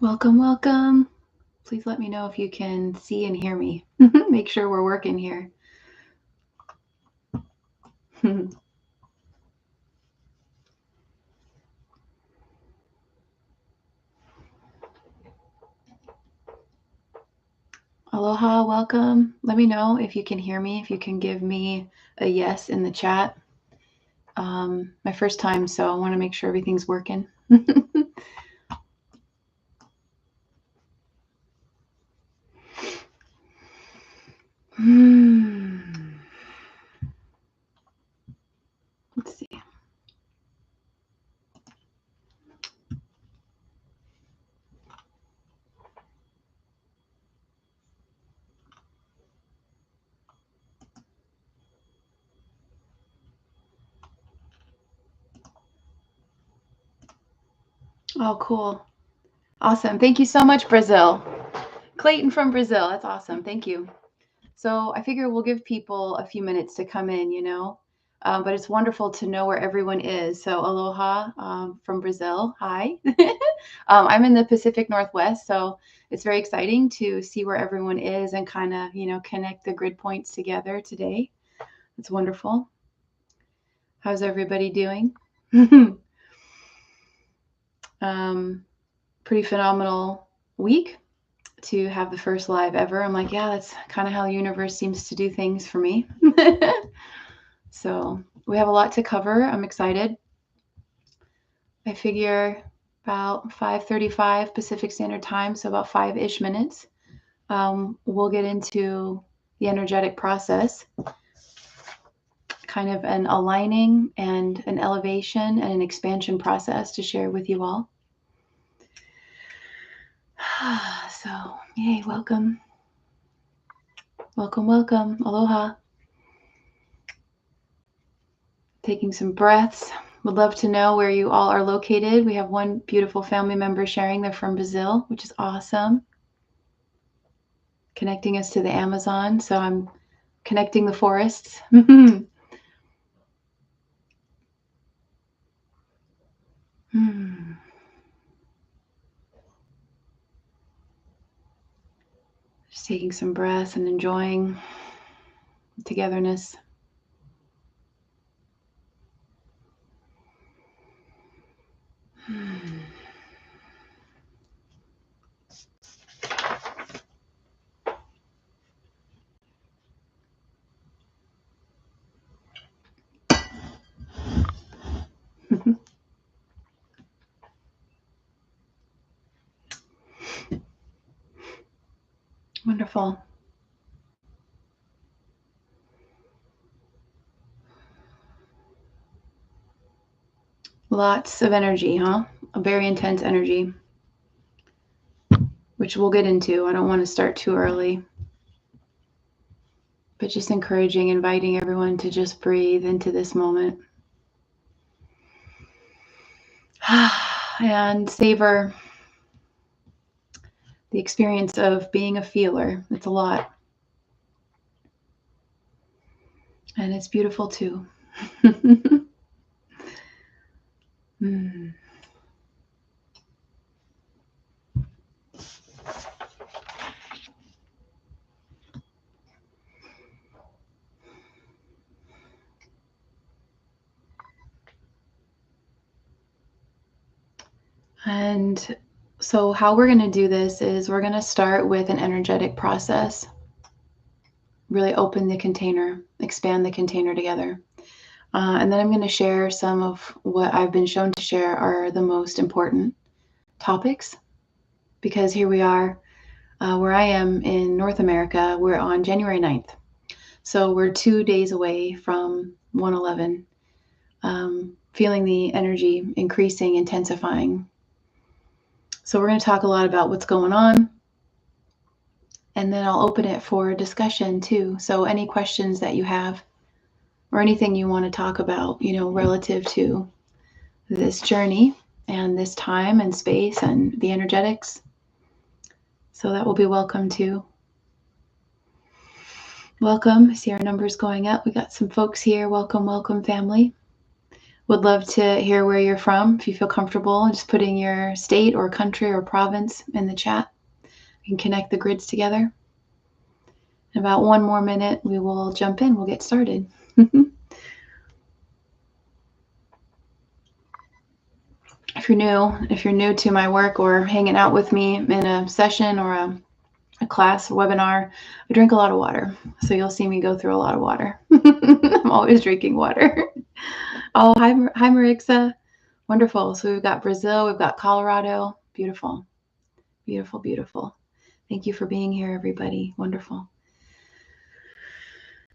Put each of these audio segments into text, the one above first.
Welcome, welcome. Please let me know if you can see and hear me. Make sure we're working here. Aloha, welcome. Let me know if you can hear me, if you can give me a yes in the chat. My first time, so I want to make sure everything's working. Let's see. Oh, cool. Awesome. Thank you so much, Brazil. Clayton from Brazil. That's awesome. Thank you. So I figure we'll give people a few minutes to come in, but it's wonderful to know where everyone is. So aloha from Brazil. Hi. I'm in the Pacific Northwest, so it's very exciting to see where everyone is and kind of, connect the grid points together today. It's wonderful. How's everybody doing? Pretty phenomenal week to have the first live ever. I'm like, yeah, that's kind of how the universe seems to do things for me. So we have a lot to cover. I'm excited. I figure about 5:35 Pacific Standard Time, so about 5-ish minutes. We'll get into the energetic process, kind of an aligning and an elevation and an expansion process to share with you all. So, yay, welcome. Welcome, welcome. Aloha. Taking some breaths. Would love to know where you all are located. We have one beautiful family member sharing. They're from Brazil, which is awesome. Connecting us to the Amazon. So I'm connecting the forests. Just taking some breaths and enjoying togetherness. Wonderful. Lots of energy, huh? A very intense energy, which we'll get into. I don't want to start too early, but just encouraging, inviting everyone to just breathe into this moment and savor the experience of being a feeler. It's a lot. And it's beautiful too. And so how we're going to do this is we're going to start with an energetic process. Really open the container, expand the container together. And then I'm going to share some of what I've been shown to share are the most important topics. Because here we are, where I am in North America, we're on January 9th. So we're 2 days away from 111, feeling the energy increasing, intensifying. So we're going to talk a lot about what's going on. And then I'll open it for discussion too. So any questions that you have or anything you want to talk about, relative to this journey and this time and space and the energetics. So that will be welcome too. Welcome. I see our numbers going up. We got some folks here. Welcome, welcome, family. Would love to hear where you're from. If you feel comfortable, just putting your state or country or province in the chat. We can connect the grids together. In about 1 more minute, we will jump in. We'll get started. If you're new to my work or hanging out with me in a session or a class, a webinar, I drink a lot of water. So you'll see me go through a lot of water. I'm always drinking water. Oh, hi Marixa. Wonderful. So we've got Brazil, we've got Colorado. Beautiful. Beautiful, beautiful. Thank you for being here, everybody. Wonderful.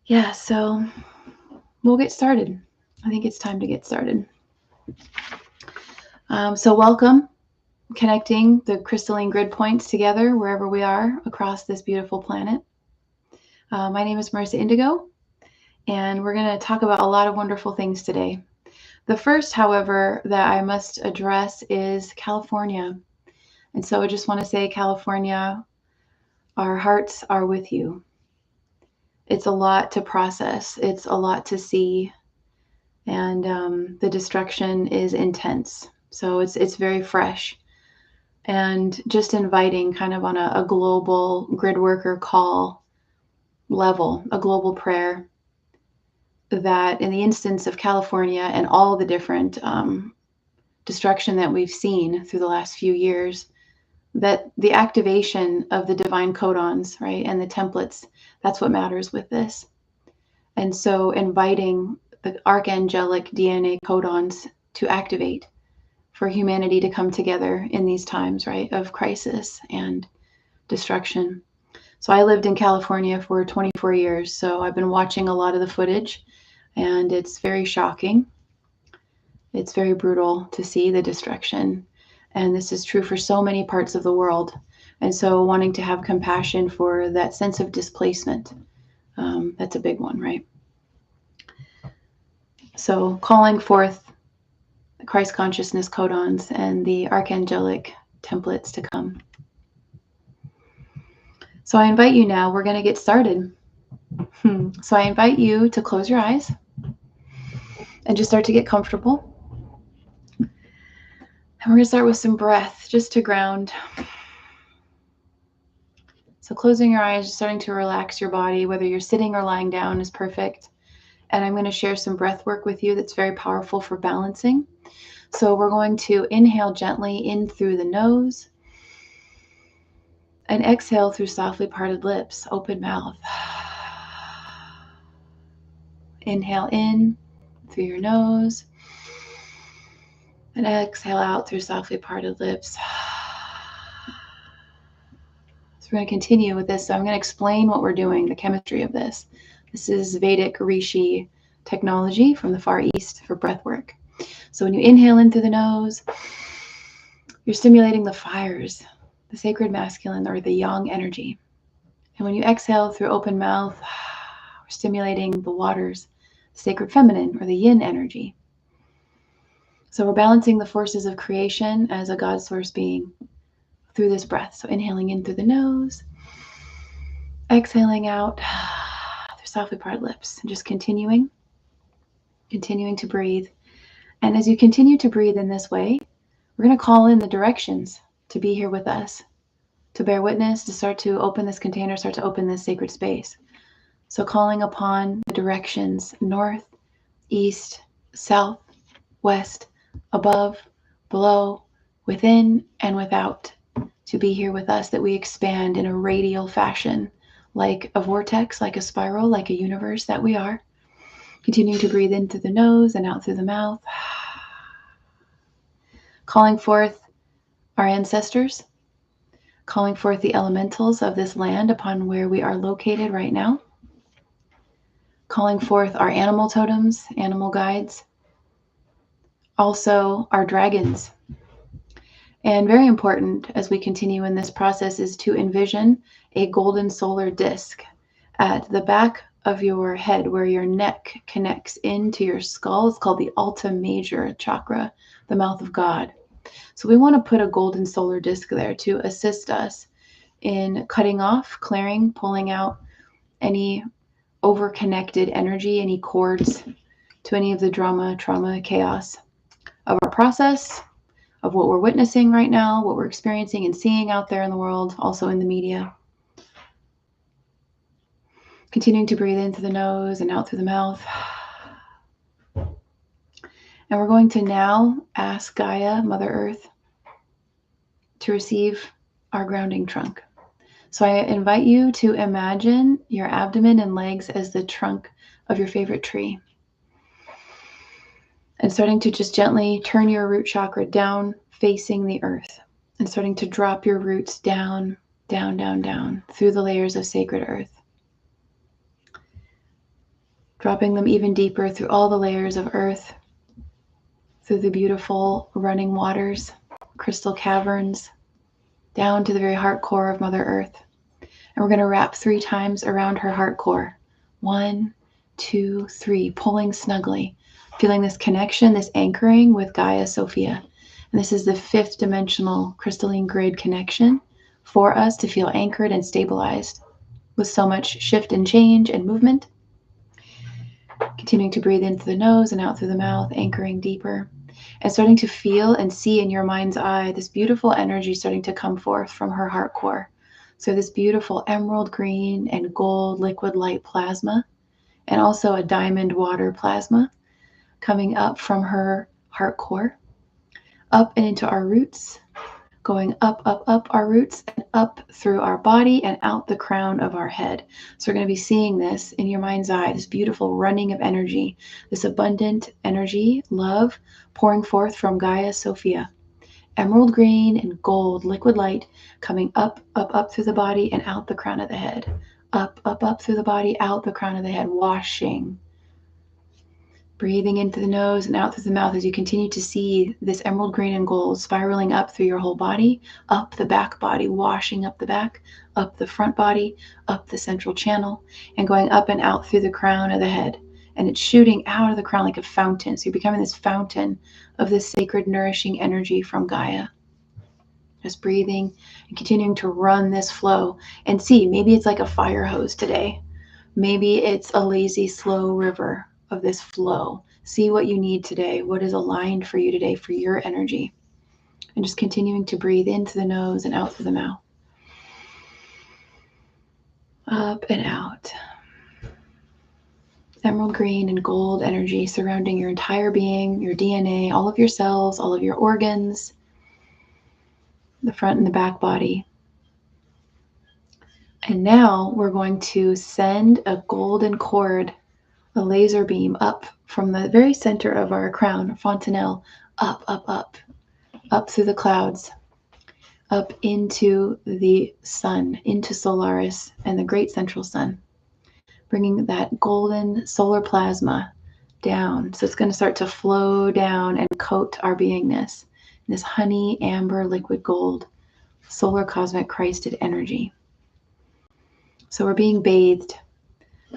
Yeah, so we'll get started. I think it's time to get started. So welcome, connecting the crystalline grid points together wherever we are across this beautiful planet. My name is Marissa Indigo, and we're going to talk about a lot of wonderful things today. The first, however, that I must address is California. And so I just want to say, California, our hearts are with you. It's a lot to process. It's a lot to see. And the destruction is intense. So it's very fresh. And just inviting kind of on a global grid worker call level, a global prayer, that in the instance of California and all the different destruction that we've seen through the last few years, that the activation of the divine codons, right, and the templates, that's what matters with this. And so inviting the archangelic DNA codons to activate for humanity to come together in these times, right, of crisis and destruction. So I lived in California for 24 years, so I've been watching a lot of the footage, and it's very shocking. It's very brutal to see the destruction. And this is true for so many parts of the world. And so wanting to have compassion for that sense of displacement, that's a big one, right? So calling forth the Christ consciousness codons and the archangelic templates to come. So I invite you now, we're going to get started. So I invite you to close your eyes and just start to get comfortable. And we're going to start with some breath just to ground. So closing your eyes, starting to relax your body, whether you're sitting or lying down is perfect. And I'm going to share some breath work with you that's very powerful for balancing. So we're going to inhale gently in through the nose and exhale through softly parted lips, open mouth. Inhale in through your nose and exhale out through softly parted lips. So we're going to continue with this. So I'm going to explain what we're doing, the chemistry of this. This is Vedic Rishi technology from the Far East for breath work. So when you inhale in through the nose, you're stimulating the fires, the sacred masculine or the yang energy. And when you exhale through open mouth, we're stimulating the waters, the sacred feminine or the yin energy. So we're balancing the forces of creation as a God source being through this breath. So inhaling in through the nose, exhaling out through softly parted lips, and just continuing to breathe. And as you continue to breathe in this way, we're going to call in the directions to be here with us, to bear witness, to start to open this container, start to open this sacred space. So calling upon the directions north, east, south, west, above, below, within, and without, to be here with us, that we expand in a radial fashion, like a vortex, like a spiral, like a universe that we are. Continuing to breathe in through the nose and out through the mouth. Calling forth our ancestors, calling forth the elementals of this land upon where we are located right now. Calling forth our animal totems, animal guides. Also our dragons. And very important as we continue in this process is to envision a golden solar disc at the back of your head where your neck connects into your skull. It's called the Alta Major chakra, the mouth of God. So we want to put a golden solar disc there to assist us in cutting off, clearing, pulling out any over-connected energy, any cords, to any of the drama, trauma, chaos of our process, of what we're witnessing right now, what we're experiencing and seeing out there in the world, also in the media. Continuing to breathe in through the nose and out through the mouth. And we're going to now ask Gaia, Mother Earth, to receive our grounding trunk. So I invite you to imagine your abdomen and legs as the trunk of your favorite tree. And starting to just gently turn your root chakra down, facing the earth. And starting to drop your roots down, down, down, down through the layers of sacred earth. Dropping them even deeper through all the layers of earth, through the beautiful running waters, crystal caverns, down to the very heart core of Mother Earth. And we're going to wrap 3 times around her heart core. 1, 2, 3, pulling snugly, feeling this connection, this anchoring with Gaia Sophia. And this is the 5th dimensional crystalline grid connection for us to feel anchored and stabilized with so much shift and change and movement. Continuing to breathe in through the nose and out through the mouth, anchoring deeper. And starting to feel and see in your mind's eye this beautiful energy starting to come forth from her heart core. So this beautiful emerald green and gold liquid light plasma, and also a diamond water plasma coming up from her heart core, up and into our roots, going up, up, up our roots, and up through our body and out the crown of our head. So we're going to be seeing this in your mind's eye, this beautiful running of energy, this abundant energy, love, pouring forth from Gaia Sophia. Emerald green and gold liquid light coming up, up, up through the body and out the crown of the head. Up, up, up through the body, out the crown of the head, washing. Breathing in through the nose and out through the mouth as you continue to see this emerald green and gold spiraling up through your whole body, up the back body, washing up the back, up the front body, up the central channel, and going up and out through the crown of the head. And it's shooting out of the crown like a fountain. So you're becoming this fountain of this sacred, nourishing energy from Gaia. Just breathing and continuing to run this flow and see, maybe it's like a fire hose today. Maybe it's a lazy, slow river of this flow. See what you need today, what is aligned for you today for your energy. And just continuing to breathe in through the nose and out through the mouth. Up and out. Emerald green and gold energy surrounding your entire being, your DNA, all of your cells, all of your organs, the front and the back body. And now we're going to send a golden cord, a laser beam up from the very center of our crown, fontanelle, up, up, up, up through the clouds, up into the sun, into Solaris and the great central sun, bringing that golden solar plasma down. So it's going to start to flow down and coat our beingness in this honey, amber, liquid gold, solar cosmic Christed energy. So we're being bathed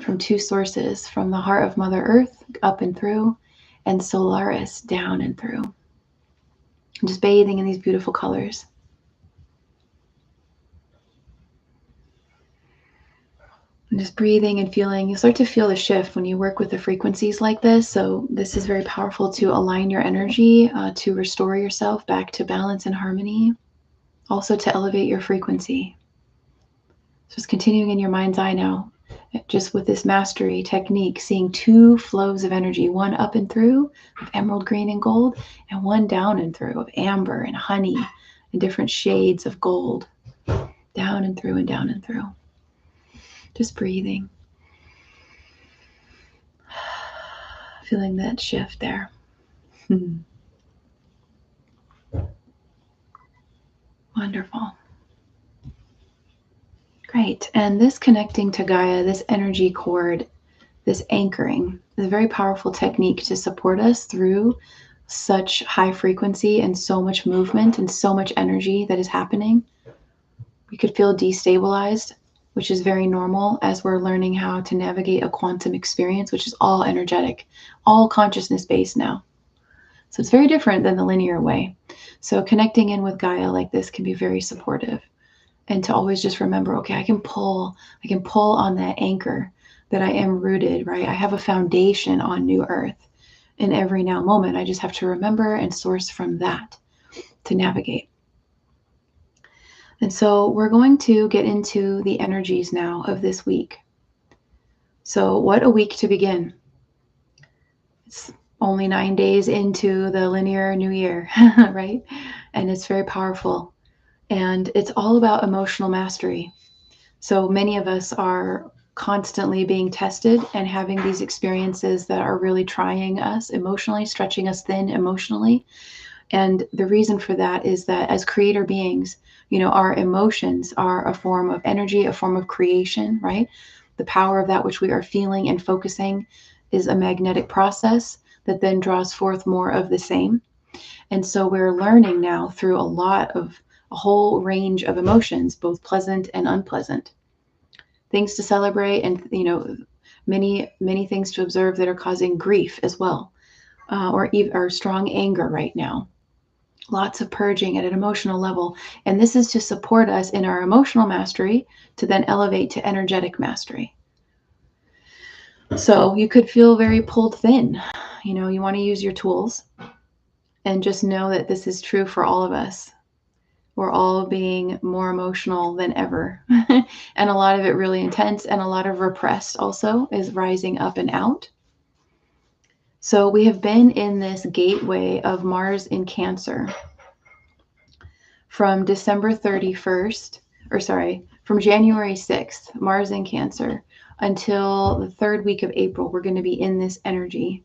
from 2 sources, from the heart of Mother Earth up and through, and Solaris down and through. And just bathing in these beautiful colors. And just breathing and feeling, you start to feel the shift when you work with the frequencies like this. So this is very powerful to align your energy, to restore yourself back to balance and harmony, also to elevate your frequency. Just continuing in your mind's eye now, just with this mastery technique, seeing 2 flows of energy, one up and through of emerald green and gold, and one down and through of amber and honey and different shades of gold, down and through and down and through. Just breathing, feeling that shift there. Wonderful. Great. And this connecting to Gaia, this energy cord, this anchoring is a very powerful technique to support us through such high frequency and so much movement and so much energy that is happening. We could feel destabilized, which is very normal as we're learning how to navigate a quantum experience, which is all energetic, all consciousness based now. So it's very different than the linear way. So connecting in with Gaia like this can be very supportive. And to always just remember, okay, I can pull on that anchor that I am rooted, right? I have a foundation on New Earth. in every now moment. I just have to remember and source from that to navigate. And so we're going to get into the energies now of this week. So what a week to begin. It's only 9 days into the linear new year, right? And it's very powerful. And it's all about emotional mastery. So many of us are constantly being tested and having these experiences that are really trying us emotionally, stretching us thin emotionally. And the reason for that is that as creator beings, our emotions are a form of energy, a form of creation, right? The power of that which we are feeling and focusing is a magnetic process that then draws forth more of the same. And so we're learning now through a whole range of emotions, both pleasant and unpleasant, things to celebrate, and many things to observe that are causing grief as well, or strong anger right now. Lots of purging at an emotional level. And this is to support us in our emotional mastery to then elevate to energetic mastery. So you could feel very pulled thin. You want to use your tools and just know that this is true for all of us. We're all being more emotional than ever. And a lot of it really intense, and a lot of repressed also is rising up and out. So we have been in this gateway of Mars in Cancer from December 31st, from January 6th, Mars in Cancer, until the third week of April. We're going to be in this energy.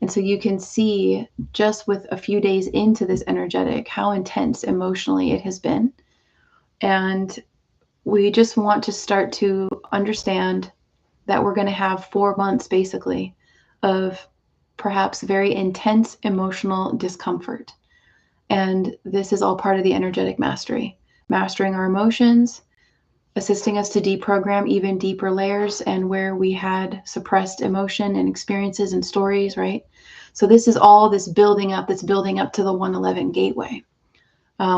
And so you can see just with a few days into this energetic, how intense emotionally it has been. And we just want to start to understand that we're going to have 4 months basically of perhaps very intense emotional discomfort. And this is all part of the energetic mastery, mastering our emotions, assisting us to deprogram even deeper layers and where we had suppressed emotion and experiences and stories, right? So this is all this building up that's building up to the 111 gateway,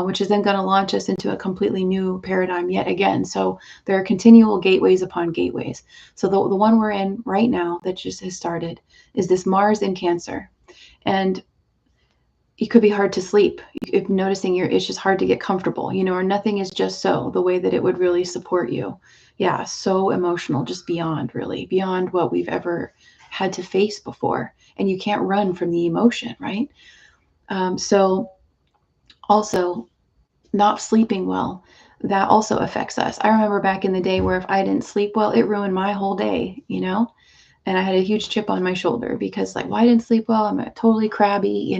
which is then going to launch us into a completely new paradigm yet again. So there are continual gateways upon gateways. So the one we're in right now that just has started is this Mars in Cancer. And it could be hard to sleep. If noticing it's just hard to get comfortable, or nothing is just so the way that it would really support you. Yeah, so emotional, just beyond what we've ever had to face before. And you can't run from the emotion, right? So also not sleeping well, that also affects us. I remember back in the day where if I didn't sleep well, it ruined my whole day, and I had a huge chip on my shoulder because why I didn't sleep well? I'm totally crabby,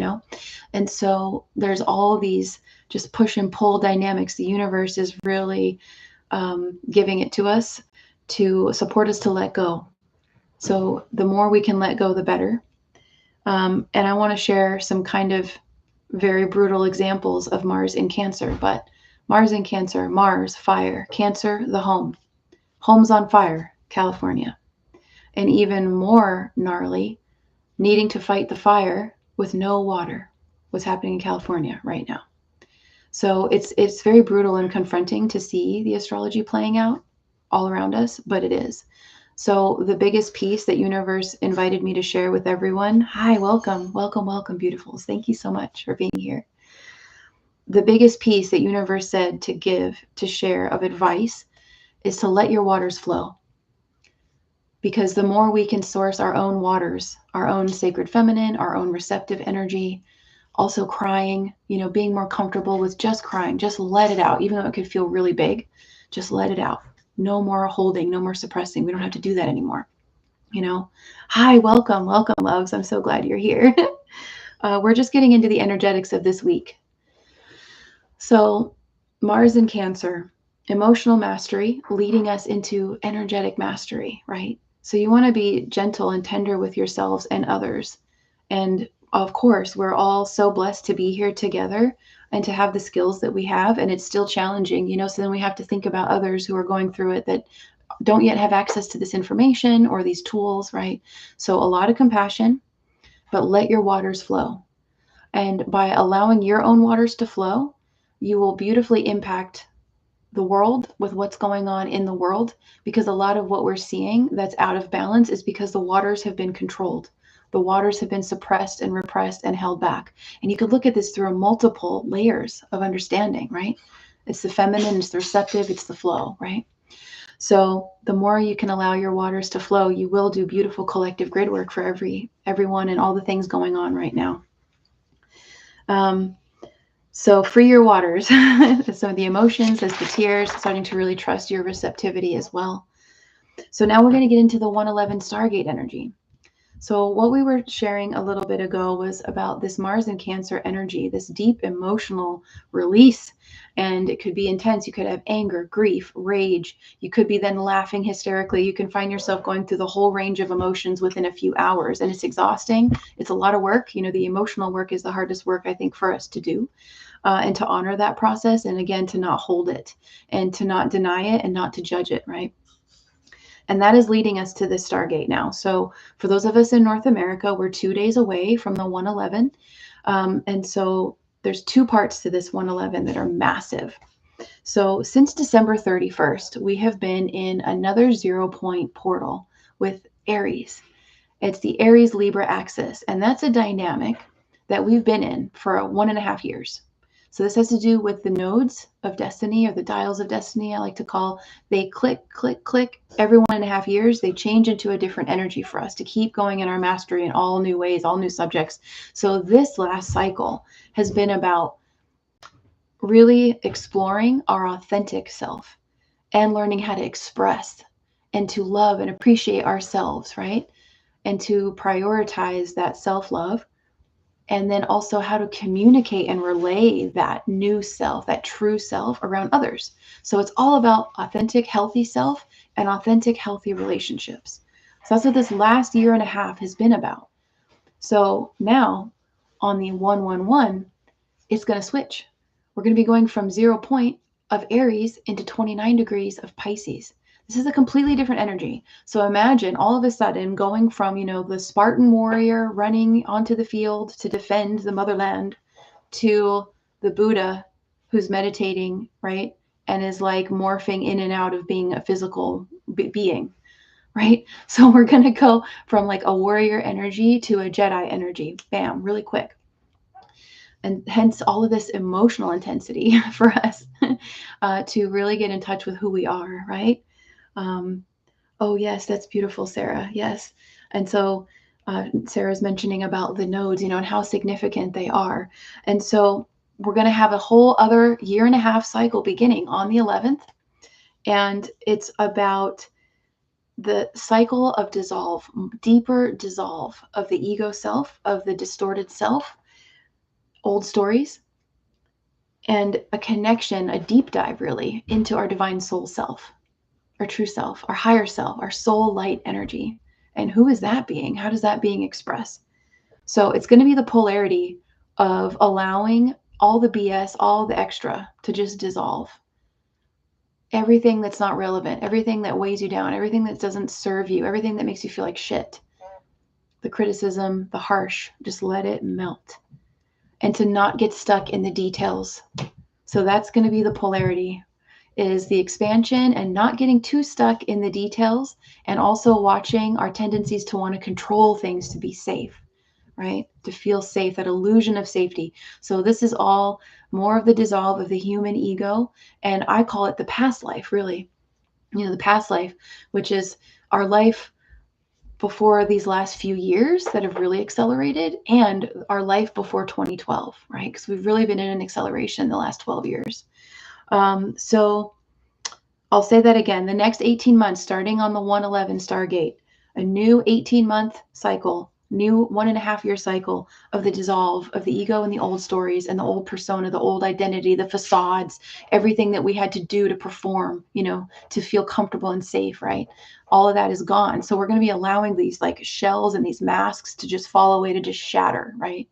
And so there's all these just push and pull dynamics. The universe is really giving it to us to support us to let go. So the more we can let go, the better. And I want to share some kind of very brutal examples of Mars in Cancer. But Mars in Cancer, Mars, fire, Cancer, the home. Home's on fire, California. And even more gnarly, needing to fight the fire with no water. What's happening in California right now. So it's very brutal and confronting to see the astrology playing out all around us, but it is. So the biggest piece that universe invited me to share with everyone, hi, welcome, beautifuls. Thank you so much for being here. The biggest piece that universe said to share of advice is to let your waters flow. Because the more we can source our own waters, our own sacred feminine, our own receptive energy, also crying, being more comfortable with just crying, just let it out, even though it could feel really big, just let it out. No more holding, no more suppressing. We don't have to do that anymore. Hi, welcome, loves. I'm so glad you're here. We're just getting into the energetics of this week. So Mars in Cancer, emotional mastery, leading us into energetic mastery, right? So you want to be gentle and tender with yourselves and others. And of course, we're all so blessed to be here together and to have the skills that we have. And it's still challenging, so then we have to think about others who are going through it that don't yet have access to this information or these tools, right? So a lot of compassion, but let your waters flow. And by allowing your own waters to flow, you will beautifully impact the world with what's going on in the world, because a lot of what we're seeing that's out of balance is because the waters have been controlled. The waters have been suppressed and repressed and held back. And you could look at this through multiple layers of understanding, right? It's the feminine, it's the receptive, it's the flow, right? So the more you can allow your waters to flow, you will do beautiful collective grid work for everyone and all the things going on right now. So free your waters. Some of the emotions, as the tears, starting to really trust your receptivity as well. So now we're going to get into the 111 Stargate energy. So what we were sharing a little bit ago was about this Mars and Cancer energy, this deep emotional release. And it could be intense. You could have anger, grief, rage. You could be then laughing hysterically. You can find yourself going through the whole range of emotions within a few hours. And it's exhausting. It's a lot of work. You know, the emotional work is the hardest work, I think, for us to do. And to honor that process. And again, to not hold it and to not deny it and not to judge it, right? And that is leading us to this Stargate now. So for those of us in North America, we're 2 days away from the 111. And so there's two parts to this 111 that are massive. So since December 31st, we have been in another 0 point portal with Aries. It's the Aries Libra axis. And that's a dynamic that we've been in for 1.5 years. So this has to do with the nodes of destiny, or the dials of destiny, I like to call. They click, click, click every 1.5 years. They change into a different energy for us to keep going in our mastery in all new ways, all new subjects. So this last cycle has been about really exploring our authentic self and learning how to express and to love and appreciate ourselves, right? And to prioritize that self-love. And then also how to communicate and relay that new self, that true self, around others. So it's all about authentic, healthy self and authentic, healthy relationships. So that's what this last 1.5 years has been about. So now on the 111, it's going to switch. We're going to be going from 0 point of Aries into 29 degrees of Pisces. This is a completely different energy. So imagine all of a sudden going from, you know, the Spartan warrior running onto the field to defend the motherland to the Buddha who's meditating, right? And is like morphing in and out of being a physical being, right? So we're going to go from like a warrior energy to a Jedi energy. Bam, really quick. And hence all of this emotional intensity for us to really get in touch with who we are, right? Oh, yes, that's beautiful, Sarah. Yes. And so Sarah's mentioning about the nodes, you know, and how significant they are. And so we're going to have a whole other 1.5 years cycle beginning on the 11th. And it's about the cycle of dissolve, deeper dissolve of the ego self, of the distorted self, old stories, and a connection, a deep dive really into our divine soul self, our true self, our higher self, our soul light energy. And who is that being? How does that being express? So it's going to be the polarity of allowing all the BS, all the extra to just dissolve. Everything that's not relevant, everything that weighs you down, everything that doesn't serve you, everything that makes you feel like shit. The criticism, the harsh, just let it melt. And to not get stuck in the details. So that's going to be the polarity, is the expansion and not getting too stuck in the details, and also watching our tendencies to want to control things to be safe, right? To feel safe, that illusion of safety. So this is all more of the dissolve of the human ego. And I call it the past life, really. You know, the past life, which is our life before these last few years that have really accelerated, and our life before 2012, right? Because we've really been in an acceleration the last 12 years. So I'll say that again, the next 18 months, starting on the 111 Stargate, a new 18-month cycle, new 1.5 year cycle of the dissolve of the ego and the old stories and the old persona, the old identity, the facades, everything that we had to do to perform, you know, to feel comfortable and safe, right? All of that is gone. So we're going to be allowing these like shells and these masks to just fall away, to just shatter, right?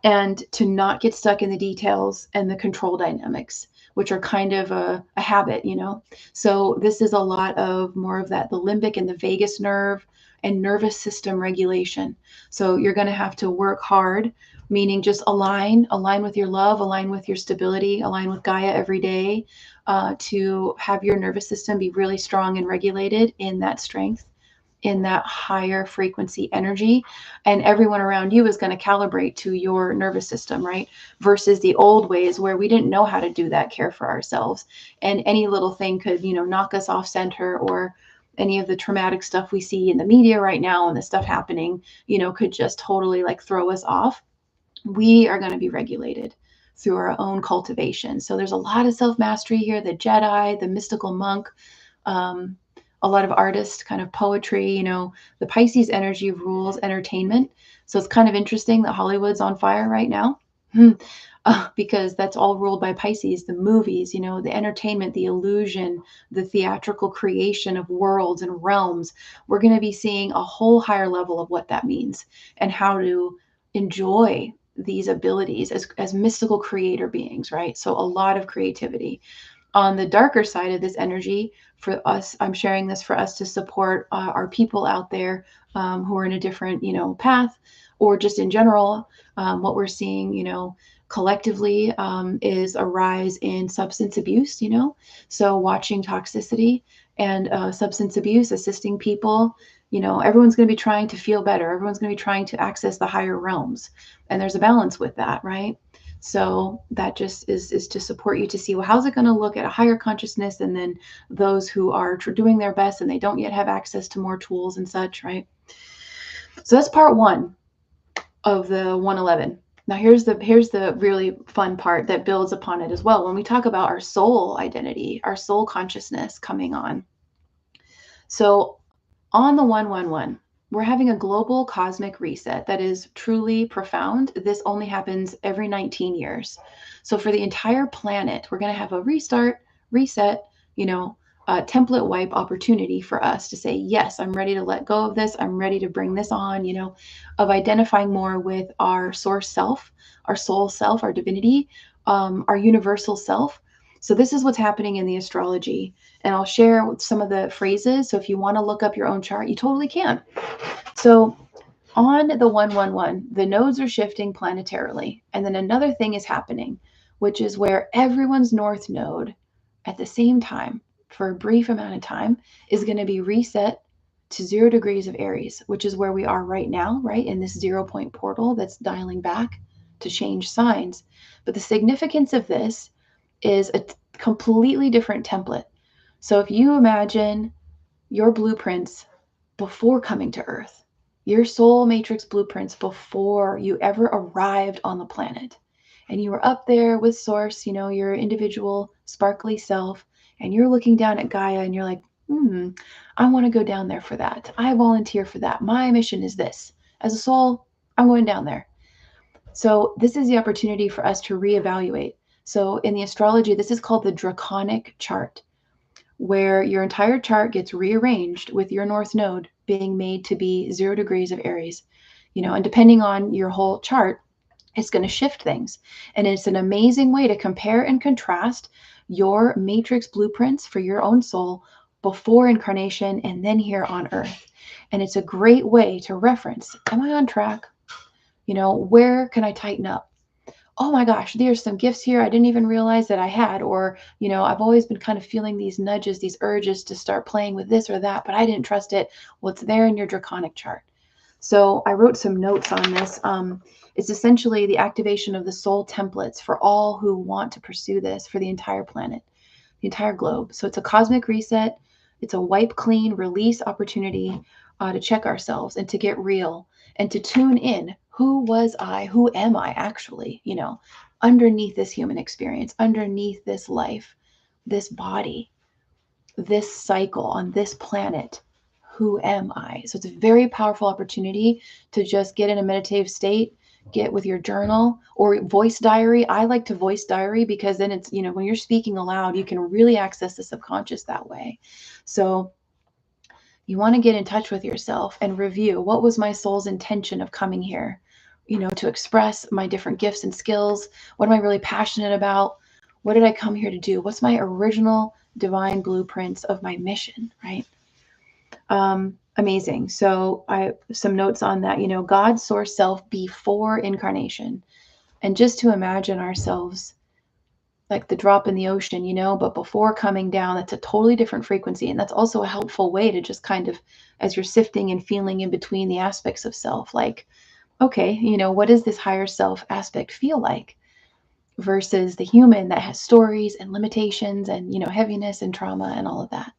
And to not get stuck in the details and the control dynamics, which are kind of a habit, you know? So this is a lot of more of that, the limbic and the vagus nerve and nervous system regulation. So you're going to have to work hard, meaning just align with your love, align with your stability, align with Gaia every day, to have your nervous system be really strong and regulated in that strength, in that higher frequency energy, and everyone around you is going to calibrate to your nervous system, right? Versus the old ways where we didn't know how to do that care for ourselves, and any little thing could, knock us off center, or any of the traumatic stuff we see in the media right now and the stuff happening, could just totally like throw us off. We are going to be regulated through our own cultivation. So there's a lot of self-mastery here, the Jedi, the mystical monk, um, a lot of artist kind of poetry. The Pisces energy rules entertainment. So it's kind of interesting that Hollywood's on fire right now. Because that's all ruled by Pisces, the movies, the entertainment, the illusion, the theatrical creation of worlds and realms. We're going to be seeing a whole higher level of what that means and how to enjoy these abilities as mystical creator beings, right? So a lot of creativity. On the darker side of this energy, for us, I'm sharing this for us to support our people out there who are in a different, path, or just in general, what we're seeing, collectively, is a rise in substance abuse, so watching toxicity and substance abuse, assisting people, everyone's going to be trying to feel better. Everyone's going to be trying to access the higher realms. And there's a balance with that, right? So that just is to support you to see, well, how's it going to look at a higher consciousness, and then those who are doing their best and they don't yet have access to more tools and such, right? So that's part one of the 111. Now here's the really fun part that builds upon it as well. When we talk about our soul identity, our soul consciousness coming on. So on the 111, we're having a global cosmic reset that is truly profound. This only happens every 19 years. So for the entire planet, we're going to have a restart, reset, a template wipe opportunity for us to say, yes, I'm ready to let go of this. I'm ready to bring this on, of identifying more with our source self, our soul self, our divinity, our universal self. So this is what's happening in the astrology. And I'll share some of the phrases. So if you want to look up your own chart, you totally can. So on the 111, the nodes are shifting planetarily. And then another thing is happening, which is where everyone's north node at the same time, for a brief amount of time, is going to be reset to 0 degrees of Aries, which is where we are right now, right? In this 0 point portal that's dialing back to change signs. But the significance of this is a completely different template. So if you imagine your blueprints before coming to Earth, your soul matrix blueprints before you ever arrived on the planet, and you were up there with Source, your individual sparkly self, and you're looking down at Gaia and you're like, I want to go down there for that. I volunteer for that. My mission is this. As a soul, I'm going down there. So this is the opportunity for us to reevaluate. So in the astrology, this is called the draconic chart, where your entire chart gets rearranged with your north node being made to be 0 degrees of Aries, and depending on your whole chart, it's going to shift things. And it's an amazing way to compare and contrast your matrix blueprints for your own soul before incarnation and then here on Earth. And it's a great way to reference, am I on track? Where can I tighten up? Oh my gosh, there's some gifts here I didn't even realize that I had. Or, I've always been kind of feeling these nudges, these urges to start playing with this or that, but I didn't trust it. Well, it's there in your draconic chart. So I wrote some notes on this. It's essentially the activation of the soul templates for all who want to pursue this for the entire planet, the entire globe. So it's a cosmic reset. It's a wipe clean release opportunity to check ourselves and to get real and to tune in. Who was I? Who am I actually? Underneath this human experience, underneath this life, this body, this cycle on this planet. Who am I? So it's a very powerful opportunity to just get in a meditative state, get with your journal or voice diary. I like to voice diary because then it's, when you're speaking aloud, you can really access the subconscious that way. So you want to get in touch with yourself and review, what was my soul's intention of coming here, to express my different gifts and skills. What am I really passionate about? What did I come here to do? What's my original divine blueprints of my mission, right? Amazing. So I some notes on that, God's source self before incarnation. And just to imagine ourselves like the drop in the ocean, but before coming down, that's a totally different frequency. And that's also a helpful way to just kind of, as you're sifting and feeling in between the aspects of self, like, okay, what does this higher self aspect feel like versus the human that has stories and limitations and, heaviness and trauma and all of that.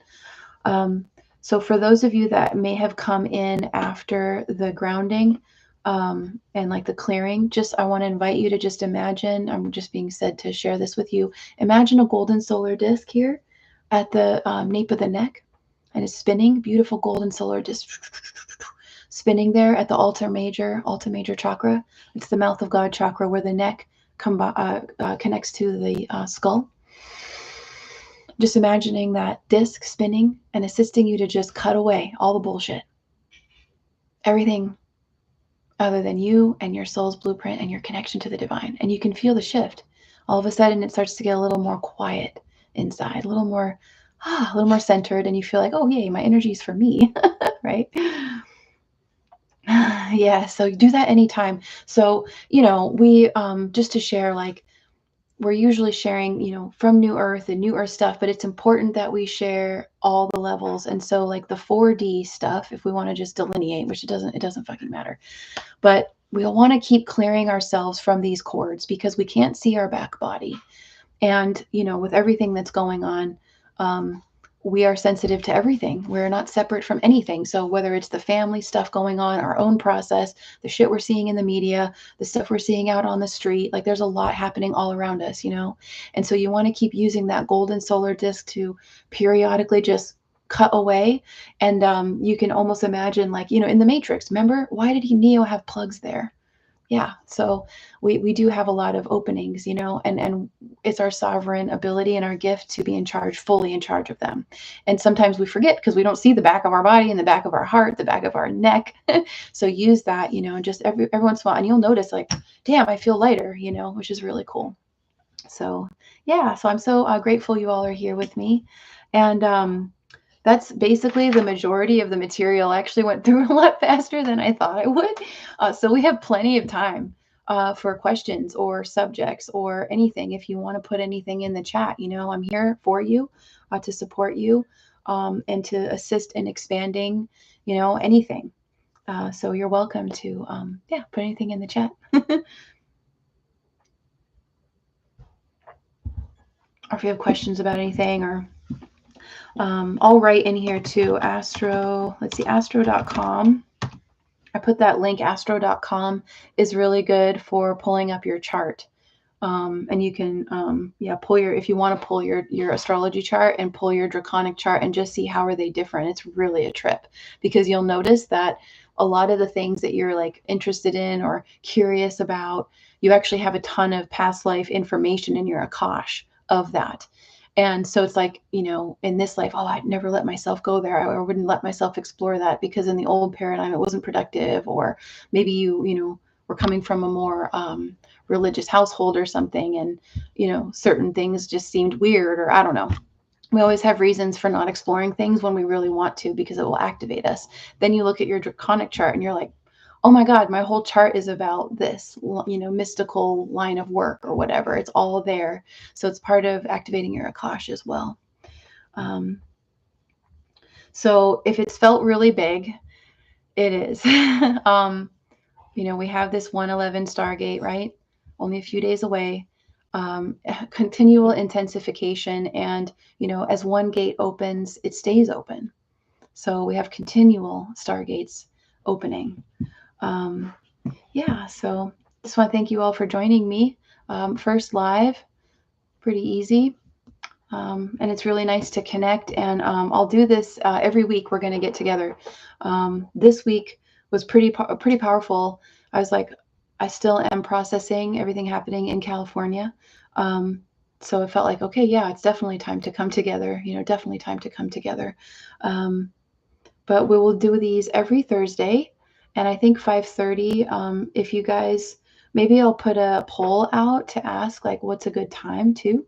Um, so for those of you that may have come in after the grounding, and like the clearing, I want to invite you to just imagine, I'm just being said to share this with you. Imagine a golden solar disc here at the nape of the neck, and it's spinning, beautiful golden solar disc spinning there at the Alta Major chakra. It's the mouth of God chakra where the neck connects to the skull. Just imagining that disc spinning and assisting you to just cut away all the bullshit. Everything other than you and your soul's blueprint and your connection to the divine. And you can feel the shift. All of a sudden it starts to get a little more quiet inside, a little more centered, and you feel like, oh yay, my energy is for me, right? Yeah, so do that anytime. So, we just to share, like, we're usually sharing, from New Earth and New Earth stuff, but it's important that we share all the levels. And so like the 4D stuff, if we want to just delineate, which it doesn't fucking matter, but we'll want to keep clearing ourselves from these cords because we can't see our back body. And, with everything that's going on, we are sensitive to everything. We're not separate from anything. So whether it's the family stuff going on, our own process, the shit we're seeing in the media, the stuff we're seeing out on the street, like there's a lot happening all around us, And so you want to keep using that golden solar disc to periodically just cut away. And you can almost imagine, like, in the Matrix, remember, why did Neo have plugs there? Yeah, so we do have a lot of openings, and it's our sovereign ability and our gift to be fully in charge of them. And sometimes we forget because we don't see the back of our body and the back of our heart, the back of our neck. So use that, and just every once in a while, and you'll notice, like, damn, I feel lighter, which is really cool. So yeah, so I'm so grateful you all are here with me. And that's basically the majority of the material. I actually went through a lot faster than I thought I would. So we have plenty of time for questions or subjects or anything. If you want to put anything in the chat, I'm here for you, to support you, and to assist in expanding, anything. So you're welcome to, put anything in the chat. Or if you have questions about anything, or I'll write in here too, astro.com. I put that link, astro.com is really good for pulling up your chart. And you can, if you want to pull your astrology chart and pull your draconic chart and just see how are they different. It's really a trip, because you'll notice that a lot of the things that you're like interested in or curious about, you actually have a ton of past life information in your Akash of that. And so it's like, in this life, oh, I'd never let myself go there. I wouldn't let myself explore that because in the old paradigm, it wasn't productive. Or maybe you were coming from a more religious household or something, and certain things just seemed weird, or I don't know. We always have reasons for not exploring things when we really want to, because it will activate us. Then you look at your draconic chart and you're like, oh my God, my whole chart is about this, mystical line of work or whatever. It's all there. So it's part of activating your Akash as well. So if it's felt really big, it is. We have this 111 Stargate, right? Only a few days away. Continual intensification. And, as one gate opens, it stays open. So we have continual Stargates opening. So just want to thank you all for joining me. First live, pretty easy. And it's really nice to connect. And I'll do this every week. We're going to get together. This week was pretty powerful. I was like, I still am processing everything happening in California. So it felt like, okay, yeah, it's definitely time to come together. Definitely time to come together. But we will do these every Thursday, and I think 5:30. If you guys, maybe I'll put a poll out to ask, like, what's a good time to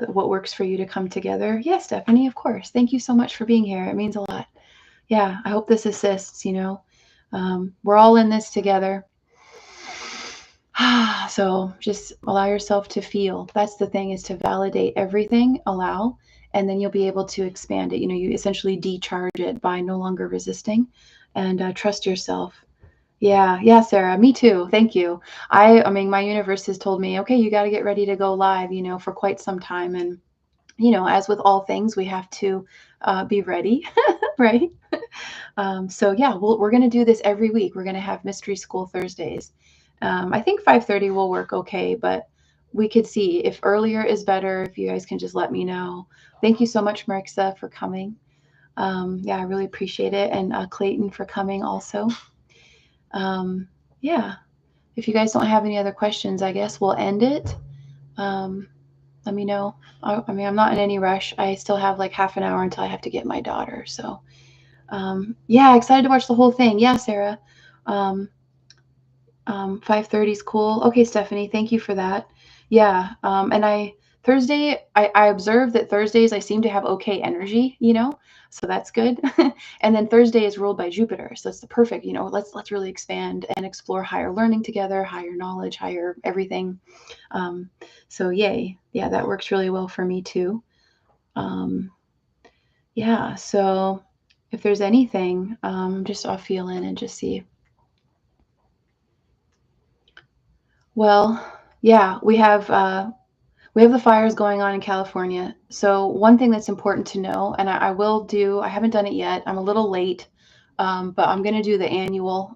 what works for you to come together. Yeah, Stephanie, of course. Thank you so much for being here. It means a lot. Yeah, I hope this assists. We're all in this together. So just allow yourself to feel. That's the thing, is to validate everything, allow, and then you'll be able to expand it. You essentially decharge it by no longer resisting, and trust yourself. Yeah, yeah, Sarah, me too. Thank you. I mean, my universe has told me, okay, you got to get ready to go live, for quite some time. And, as with all things, we have to be ready, right? So yeah, we're going to do this every week. We're going to have Mystery School Thursdays. I think 5:30 will work okay, but we could see if earlier is better. If you guys can just let me know. Thank you so much, Marixa, for coming. Yeah, I really appreciate it. And Clayton for coming also. Um, yeah, if you guys don't have any other questions, I guess we'll end it. Um, Let me know. I mean, I'm not in any rush. I still have like half an hour until I have to get my daughter. So yeah, excited to watch the whole thing. Yeah, Sarah. Um, 5:30 is cool. Okay, Stephanie, thank you for that. Yeah, and Thursday, I observed that Thursdays I seem to have okay energy, so that's good. And then Thursday is ruled by Jupiter, so it's the perfect, let's really expand and explore higher learning together, higher knowledge, higher everything. Um, so yay, yeah, that works really well for me too. Yeah, so if there's anything, just I'll feel in and just see. Well, yeah, we have the fires going on in California. So one thing that's important to know, and I will do, I haven't done it yet. I'm a little late, but I'm going to do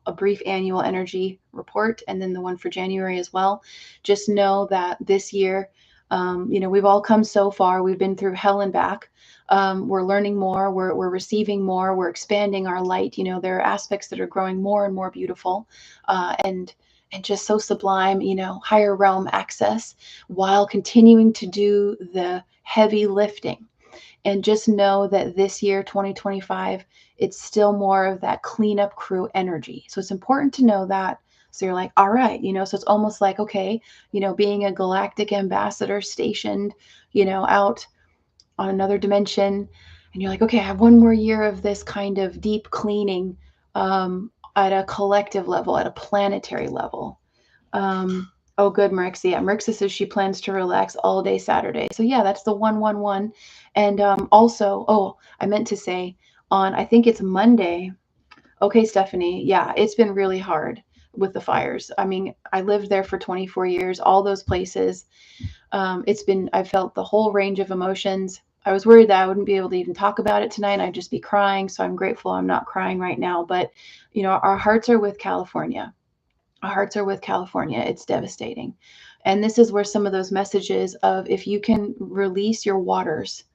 a brief annual energy report, and then the one for January as well. Just know that this year, we've all come so far. We've been through hell and back. We're learning more. We're receiving more. We're expanding our light. There are aspects that are growing more and more beautiful, and just so sublime. Higher realm access while continuing to do the heavy lifting. And just know that this year, 2025, it's still more of that cleanup crew energy. So it's important to know that. So you're like, all right, so it's almost like, okay, being a galactic ambassador stationed, out on another dimension. And you're like, okay, I have one more year of this kind of deep cleaning at a collective level, at a planetary level. Oh, good, Marixia. Marixa says she plans to relax all day Saturday. So yeah, that's the 111. And also, oh, I meant to say I think it's Monday. Okay, Stephanie. Yeah, it's been really hard with the fires. I mean, I lived there for 24 years, all those places. I felt the whole range of emotions. I was worried that I wouldn't be able to even talk about it tonight. I'd just be crying. So I'm grateful I'm not crying right now. But, our hearts are with California. Our hearts are with California. It's devastating. And this is where some of those messages of if you can release your waters,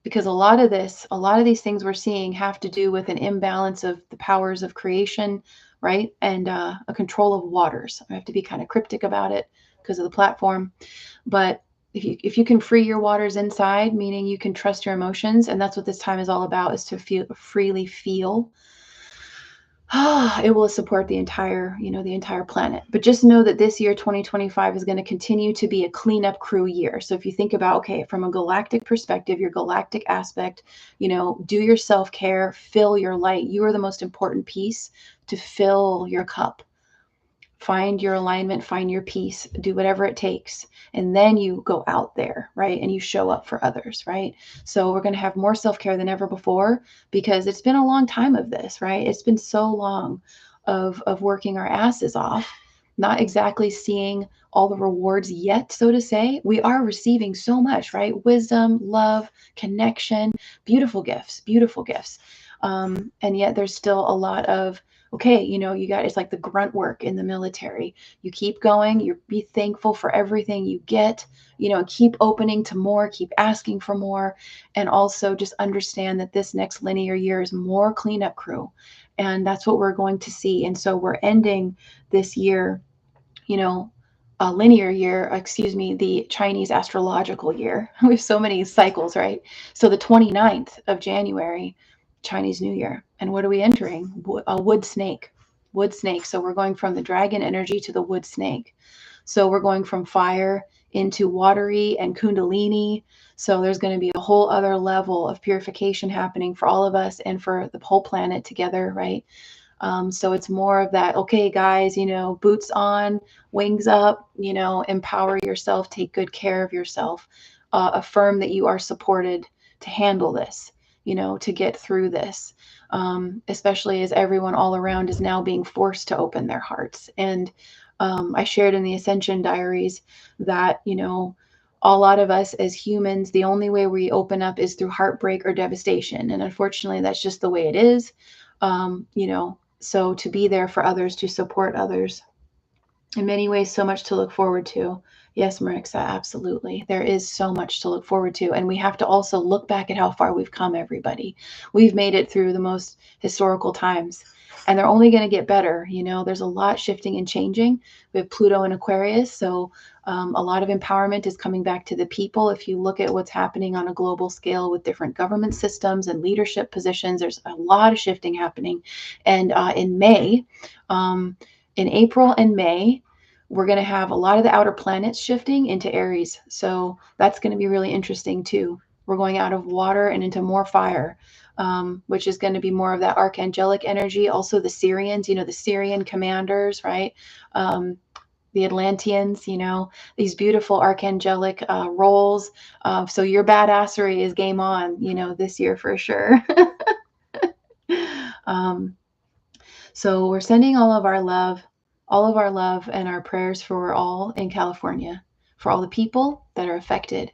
because a lot of these things we're seeing have to do with an imbalance of the powers of creation, right? And a control of waters. I have to be kind of cryptic about it because of the platform. But if you can free your waters inside, meaning you can trust your emotions, and that's what this time is all about, is to freely feel. It will support the entire planet. But just know that this year, 2025, is going to continue to be a cleanup crew year. So if you think about, okay, from a galactic perspective, your galactic aspect, do your self-care, fill your light. You are the most important piece to fill your cup. Find your alignment, find your peace, do whatever it takes. And then you go out there, right? And you show up for others, right? So we're going to have more self-care than ever before, because it's been a long time of this, right? It's been so long of working our asses off, not exactly seeing all the rewards yet, so to say. We are receiving so much, right? Wisdom, love, connection, beautiful gifts, beautiful gifts. And yet there's still a lot of, okay, you got, it's like the grunt work in the military. You keep going, you be thankful for everything you get, and keep opening to more, keep asking for more. And also just understand that this next linear year is more cleanup crew. And that's what we're going to see. And so we're ending this year, a linear year, excuse me, the Chinese astrological year. We have so many cycles, right? So the 29th of January, Chinese New Year. And what are we entering? A wood snake. Wood snake. So we're going from the dragon energy to the wood snake. So we're going from fire into watery and kundalini. So there's going to be a whole other level of purification happening for all of us and for the whole planet together, right? So it's more of that, okay, guys, boots on, wings up, empower yourself, take good care of yourself, affirm that you are supported to handle this, to get through this, especially as everyone all around is now being forced to open their hearts. And I shared in the Ascension Diaries that, a lot of us as humans, the only way we open up is through heartbreak or devastation. And unfortunately, that's just the way it is. So to be there for others, to support others, in many ways, so much to look forward to. Yes, Marixa, absolutely. There is so much to look forward to. And we have to also look back at how far we've come, everybody. We've made it through the most historical times, and they're only going to get better. There's a lot shifting and changing. We have Pluto in Aquarius, so a lot of empowerment is coming back to the people. If you look at what's happening on a global scale with different government systems and leadership positions, there's a lot of shifting happening. And in May, in April and May, we're going to have a lot of the outer planets shifting into Aries. So that's going to be really interesting too. We're going out of water and into more fire, which is going to be more of that archangelic energy. Also the Syrians, the Syrian commanders, right? The Atlanteans, these beautiful archangelic roles. So your badassery is game on, this year for sure. So we're sending all of our love and our prayers for all in California, for all the people that are affected,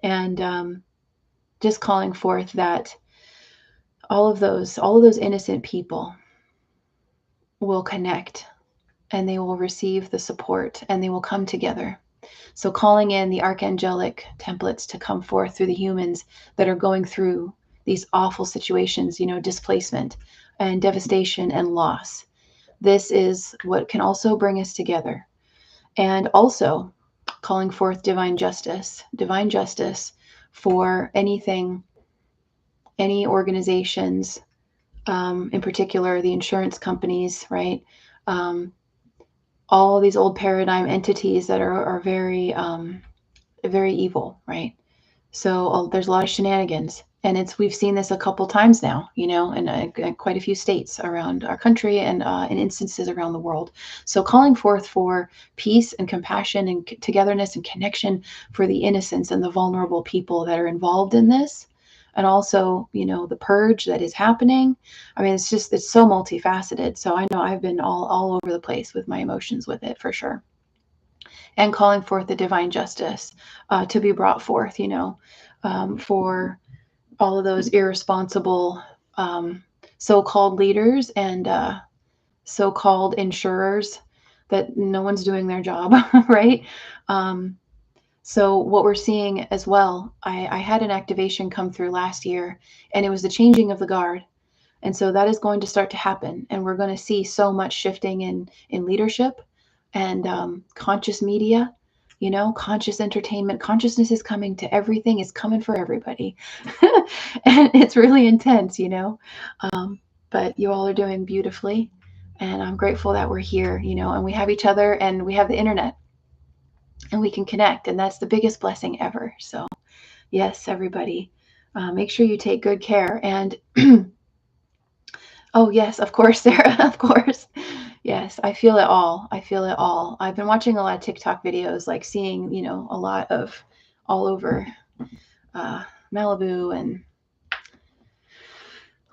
and just calling forth that all of those innocent people will connect, and they will receive the support, and they will come together. So calling in the archangelic templates to come forth through the humans that are going through these awful situations, displacement and devastation and loss. This is what can also bring us together. And also calling forth divine justice for anything, any organizations, in particular, the insurance companies, right? All of these old paradigm entities that are very, very evil, right? So there's a lot of shenanigans, and we've seen this a couple times now, in quite a few states around our country and in instances around the world. So calling forth for peace and compassion and togetherness and connection for the innocents and the vulnerable people that are involved in this. And also, the purge that is happening. I mean, it's so multifaceted. So I know I've been all over the place with my emotions with it for sure. And calling forth the divine justice to be brought forth, for all of those irresponsible so-called leaders and so-called insurers that no one's doing their job, right? So what we're seeing as well, I had an activation come through last year, and it was the changing of the guard. And so that is going to start to happen, and we're going to see so much shifting in leadership and conscious media, conscious entertainment. Consciousness is coming to everything, is coming for everybody. And it's really intense, but you all are doing beautifully, and I'm grateful that we're here, and we have each other, and we have the internet, and we can connect, and that's the biggest blessing ever. So yes, everybody, make sure you take good care. And oh yes, of course, Sarah, of course. Yes, I feel it all. I've been watching a lot of TikTok videos, like seeing, a lot of all over Malibu and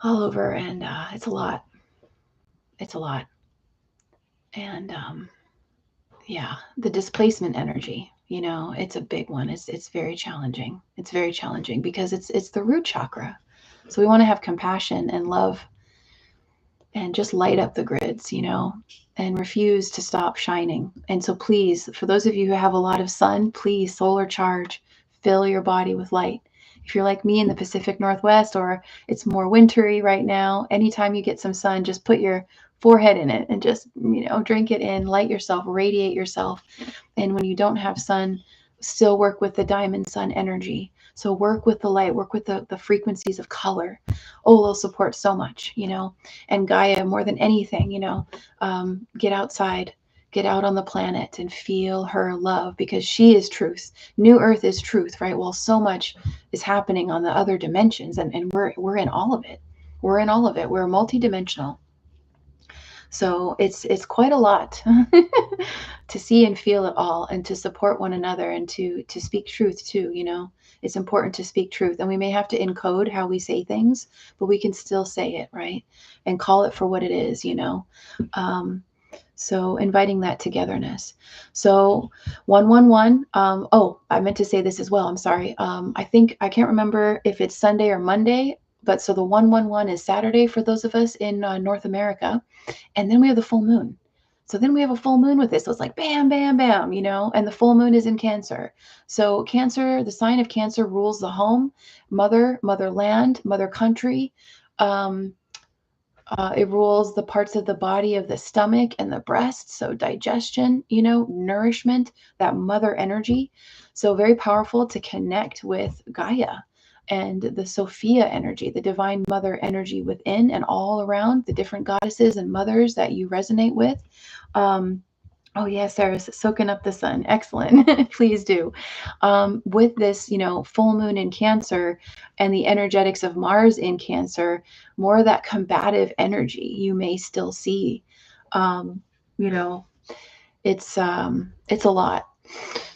all over, and it's a lot. And yeah, the displacement energy, it's a big one. It's very challenging. It's very challenging because it's the root chakra. So we want to have compassion and love and just light up the grids, and refuse to stop shining. And so please, for those of you who have a lot of sun, please solar charge, fill your body with light. If you're like me in the Pacific Northwest, or it's more wintry right now, anytime you get some sun, just put your forehead in it and just, drink it in, light yourself, radiate yourself. And when you don't have sun, still work with the diamond sun energy. So work with the light, work with the frequencies of color. Oh, they'll support so much, and Gaia more than anything, get outside, get out on the planet and feel her love, because she is truth. New Earth is truth, right? Well, so much is happening on the other dimensions, and we're in all of it. We're in all of it. We're multidimensional. So it's quite a lot to see and feel it all, and to support one another, and to speak truth too, you know. It's important to speak truth, and we may have to encode how we say things, but we can still say it, right? And call it for what it is, you know. Um, so inviting that togetherness. So 111. Oh, I meant to say this as well. I'm sorry. I think I can't remember if it's Sunday or Monday, but so the 111 is Saturday for those of us in North America, and then we have the full moon. So then we have a full moon with this. So it's like bam, bam, bam, you know, and the full moon is in Cancer. So Cancer, the sign of Cancer rules the home, mother, motherland, mother country. Um, it rules the parts of the body of the stomach and the breast. So digestion, you know, nourishment, that mother energy. So very powerful to connect with Gaia and the Sophia energy, the divine mother energy within and all around the different goddesses and mothers that you resonate with. Um, Oh, yeah, Sarah's soaking up the sun. Excellent. Please do. With this, you know, full moon in Cancer and the energetics of Mars in Cancer, more of that combative energy you may still see. Um, you know, it's a lot.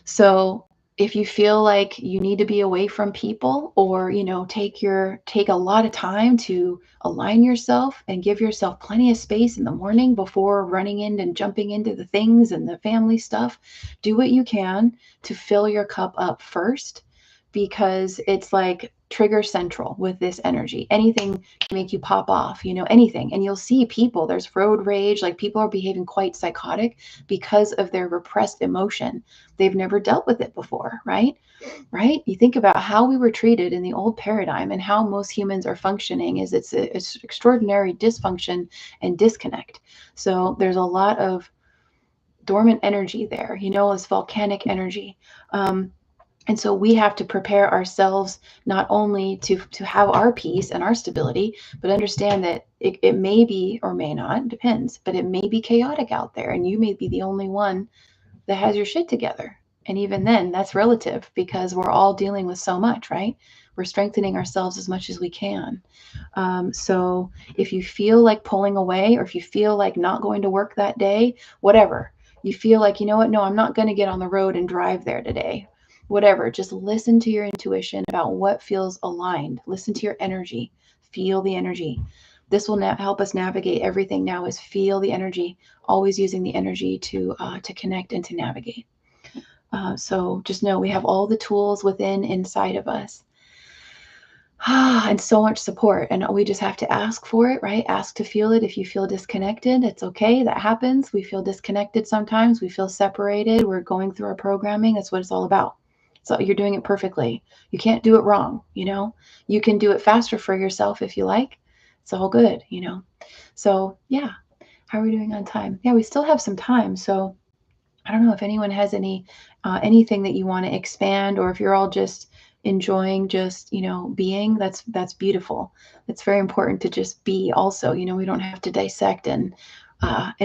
So if you feel like you need to be away from people, or you know, take a lot of time to align yourself and give yourself plenty of space in the morning before running in and jumping into the things and the family stuff, do what you can to fill your cup up first, because it's like trigger central with this energy. Anything can make you pop off, you know, anything. And you'll see people, there's road rage, like people are behaving quite psychotic because of their repressed emotion. They've never dealt with it before, right? Right? You think about how we were treated in the old paradigm and how most humans are functioning, is it's extraordinary dysfunction and disconnect. So there's a lot of dormant energy there, you know, this volcanic energy. And so we have to prepare ourselves not only to have our peace and our stability, but understand that it may be or may not, depends, but it may be chaotic out there, and you may be the only one that has your shit together. And even then, that's relative, because we're all dealing with so much, right? We're strengthening ourselves as much as we can. So if you feel like pulling away, or if you feel like not going to work that day, whatever, you feel like, you know what, no, I'm not going to get on the road and drive there today. Whatever, just listen to your intuition about what feels aligned. Listen to your energy. Feel the energy. This will help us navigate everything now, is feel the energy, always using the energy to connect and to navigate. So just know we have all the tools within inside of us. And so much support, and we just have to ask for it, right? Ask to feel it. If you feel disconnected, it's okay. That happens. We feel disconnected sometimes. We feel separated. We're going through our programming. That's what it's all about. So you're doing it perfectly. You can't do it wrong, you know? You can do it faster for yourself if you like. It's all good, you know? So yeah. How are we doing on time? Yeah, we still have some time. So I don't know if anyone has anything that you want to expand, or if you're all just enjoying just, you know, being. That's beautiful. It's very important to just be also, you know. We don't have to dissect and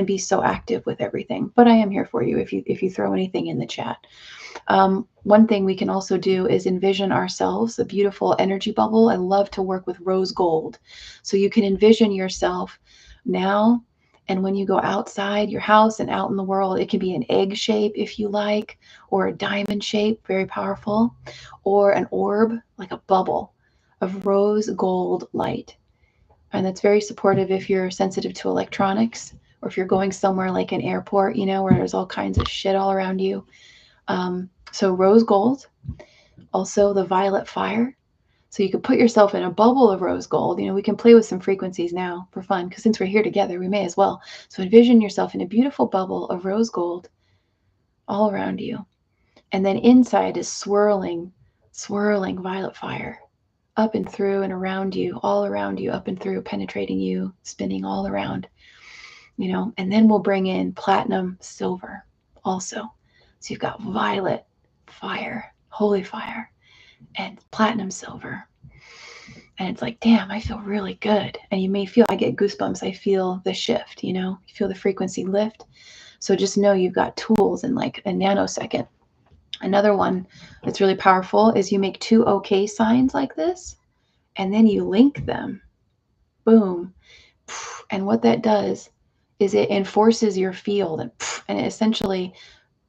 be so active with everything, but I am here for you if you throw anything in the chat. One thing we can also do is envision ourselves a beautiful energy bubble. I love to work with rose gold, so you can envision yourself now. And when you go outside your house and out in the world, it can be an egg shape if you like, or a diamond shape, very powerful, or an orb, like a bubble of rose gold light. And that's very supportive if you're sensitive to electronics, or if you're going somewhere like an airport, you know, where there's all kinds of shit all around you. So rose gold, also the violet fire. So you could put yourself in a bubble of rose gold. You know, we can play with some frequencies now for fun, because since we're here together, we may as well. So envision yourself in a beautiful bubble of rose gold all around you. And then inside is swirling, swirling violet fire, up and through and around you, all around you, up and through, penetrating you, spinning all around, you know. And then we'll bring in platinum silver also. So you've got violet fire, holy fire, and platinum silver. And it's like, damn, I feel really good. And you may feel, I get goosebumps. I feel the shift, you know, you feel the frequency lift. So just know you've got tools in like a nanosecond. Another one that's really powerful is you make two okay signs like this, and then you link them. Boom. And what that does is it enforces your field, and it essentially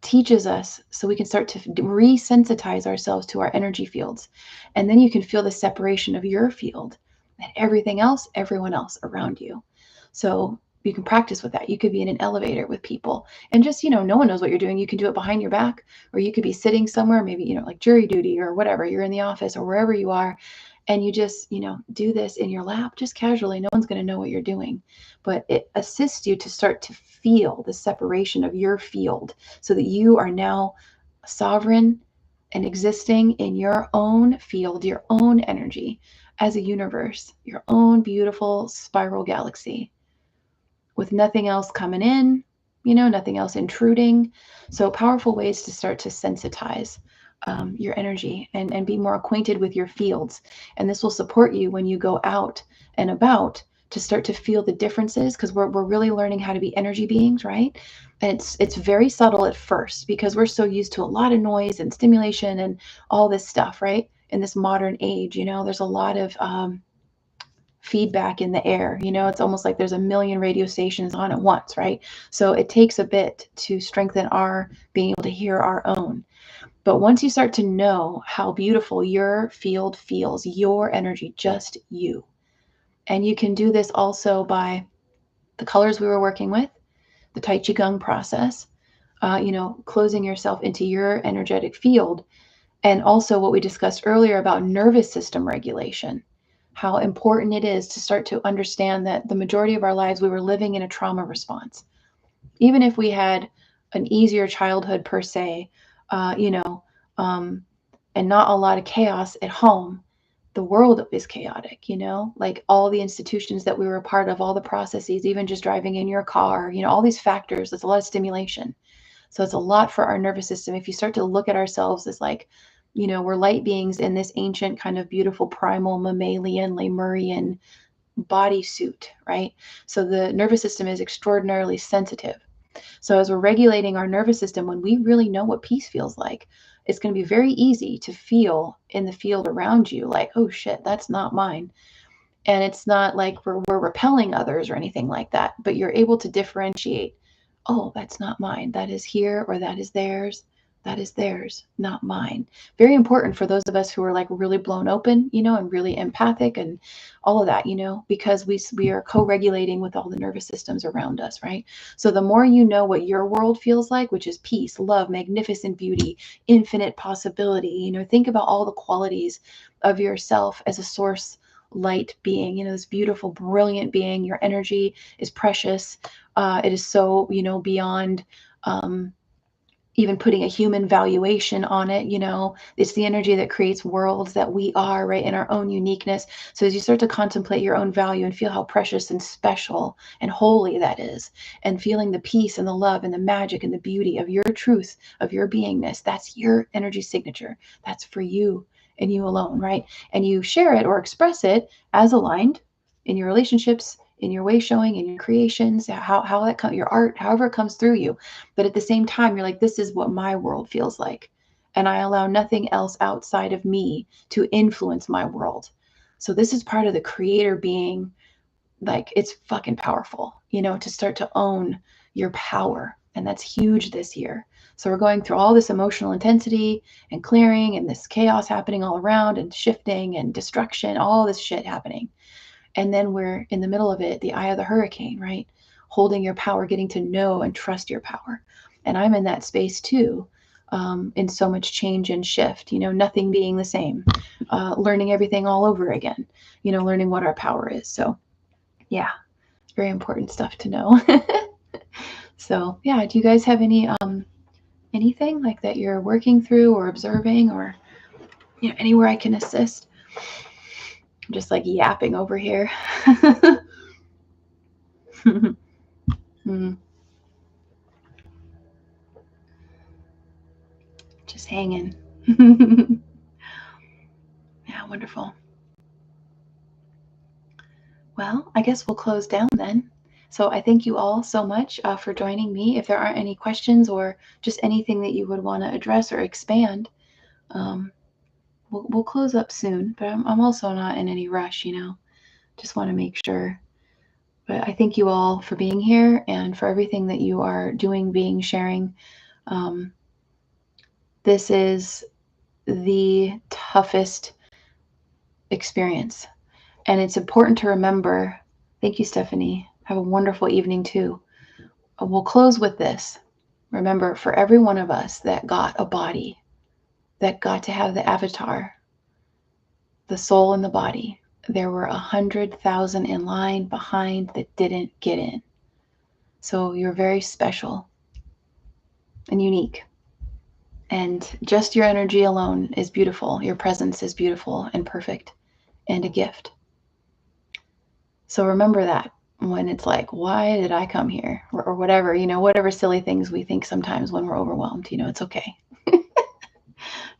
teaches us so we can start to resensitize ourselves to our energy fields. And then you can feel the separation of your field and everything else, everyone else around you. So you can practice with that. You could be in an elevator with people and just, no one knows what you're doing. You can do it behind your back, or you could be sitting somewhere, maybe, like jury duty or whatever. You're in the office or wherever you are. And you just, do this in your lap, just casually. No one's going to know what you're doing, but it assists you to start to feel the separation of your field so that you are now sovereign and existing in your own field, your own energy as a universe, your own beautiful spiral galaxy with nothing else coming in, nothing else intruding. So powerful ways to start to sensitize your energy and be more acquainted with your fields. And this will support you when you go out and about to start to feel the differences, because we're really learning how to be energy beings, right? And it's very subtle at first because we're so used to a lot of noise and stimulation and all this stuff, right? In this modern age, there's a lot of feedback in the air. It's almost like there's a million radio stations on at once, right? So it takes a bit to strengthen our being able to hear our own. But once you start to know how beautiful your field feels, your energy, just you, and you can do this also by the colors we were working with, the Tai Chi Gong process, closing yourself into your energetic field, and also what we discussed earlier about nervous system regulation, how important it is to start to understand that the majority of our lives we were living in a trauma response. Even if we had an easier childhood per se, uh, you know, um, and not a lot of chaos at home, the world is chaotic, like all the institutions that we were a part of, all the processes, even just driving in your car, all these factors, there's a lot of stimulation. So it's a lot for our nervous system. If you start to look at ourselves as like, we're light beings in this ancient kind of beautiful primal mammalian Lemurian bodysuit, right? So the nervous system is extraordinarily sensitive. So as we're regulating our nervous system, when we really know what peace feels like, it's going to be very easy to feel in the field around you like, oh shit, that's not mine. And it's not like we're repelling others or anything like that, but you're able to differentiate, oh, that's not mine. That is here, or that is theirs. That is theirs, not mine. Very important for those of us who are like really blown open, and really empathic and all of that, because we are co-regulating with all the nervous systems around us, right? So the more you know what your world feels like, which is peace, love, magnificent beauty, infinite possibility, think about all the qualities of yourself as a source light being, this beautiful, brilliant being. Your energy is precious. It is so, beyond even putting a human valuation on it. It's the energy that creates worlds that we are, right, in our own uniqueness. So as you start to contemplate your own value and feel how precious and special and holy that is, and feeling the peace and the love and the magic and the beauty of your truth, of your beingness, that's your energy signature. That's for you and you alone, right? And you share it or express it as aligned in your relationships, in your way showing, in your creations, how that comes, your art, however it comes through you. But at the same time, you're like, this is what my world feels like. And I allow nothing else outside of me to influence my world. So this is part of the creator being. Like, it's fucking powerful, to start to own your power. And that's huge this year. So we're going through all this emotional intensity and clearing and this chaos happening all around and shifting and destruction, all this shit happening. And then we're in the middle of it, the eye of the hurricane, right? Holding your power, getting to know and trust your power. And I'm in that space too, in so much change and shift, nothing being the same, learning everything all over again, learning what our power is. So yeah, very important stuff to know. So yeah, do you guys have anything like that you're working through or observing, or anywhere I can assist? I'm just like yapping over here. Just hanging. Yeah, wonderful. Well, I guess we'll close down then. So I thank you all so much for joining me. If there aren't any questions or just anything that you would want to address or expand, um, we'll close up soon. But I'm also not in any rush, Just want to make sure But I thank you all for being here and for everything that you are doing, being, sharing. This is the toughest experience. And it's important to remember. Thank you, Stephanie. Have a wonderful evening too. We'll close with this. Remember, for every one of us that got a body, that got to have the avatar, the soul and the body, there were 100,000 in line behind that didn't get in. So you're very special and unique. And just your energy alone is beautiful. Your presence is beautiful and perfect and a gift. So remember that when it's like, why did I come here? Or whatever, whatever silly things we think sometimes when we're overwhelmed, it's okay.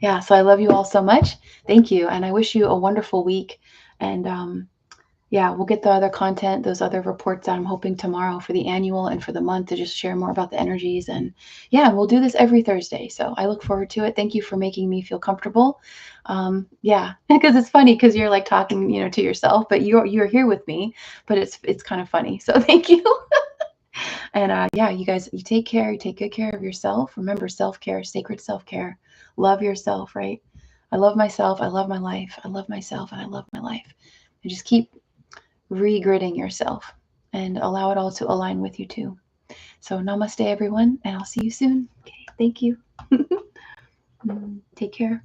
Yeah, so I love you all so much. Thank you. And I wish you a wonderful week. And yeah, we'll get the other content, those other reports out. I'm hoping tomorrow for the annual and for the month to just share more about the energies. And yeah, we'll do this every Thursday. So I look forward to it. Thank you for making me feel comfortable. Yeah, because it's funny because you're like talking, to yourself, but you're here with me, but it's kind of funny. So thank you. And yeah, you guys, you take care. You take good care of yourself. Remember, self-care, sacred self-care. Love yourself, right? I love myself. I love my life. I love myself and I love my life. And just keep regridding yourself and allow it all to align with you too. So namaste, everyone, and I'll see you soon. Okay, thank you. Take care.